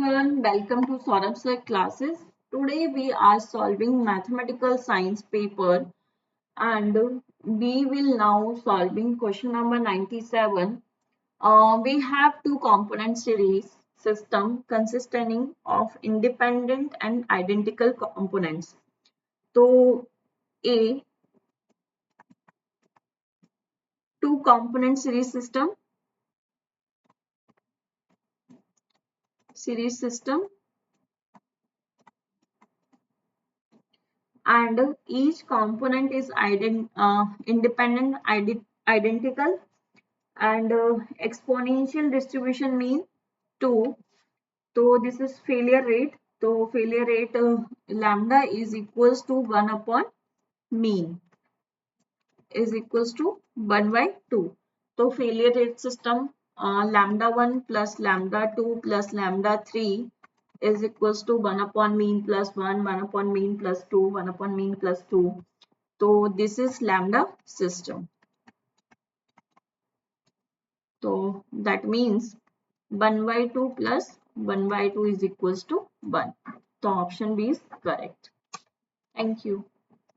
everyone, welcome to Sourav Sir Classes. Today we are solving mathematical science paper and we will now solving question number 97. We have two component series system consisting of independent and identical components. So A, two component series system and each component is independent identical and exponential distribution mean 2. So this is failure rate. So failure rate lambda is equals to 1 upon mean is equals to 1 by 2. So failure rate system lambda 1 plus lambda 2 plus lambda 3 is equals to 1 upon mean plus 1, 1 upon mean plus 2, 1 upon mean plus 2. So this is lambda system. So that means 1 by 2 plus 1 by 2 is equals to 1. So option B is correct. Thank you.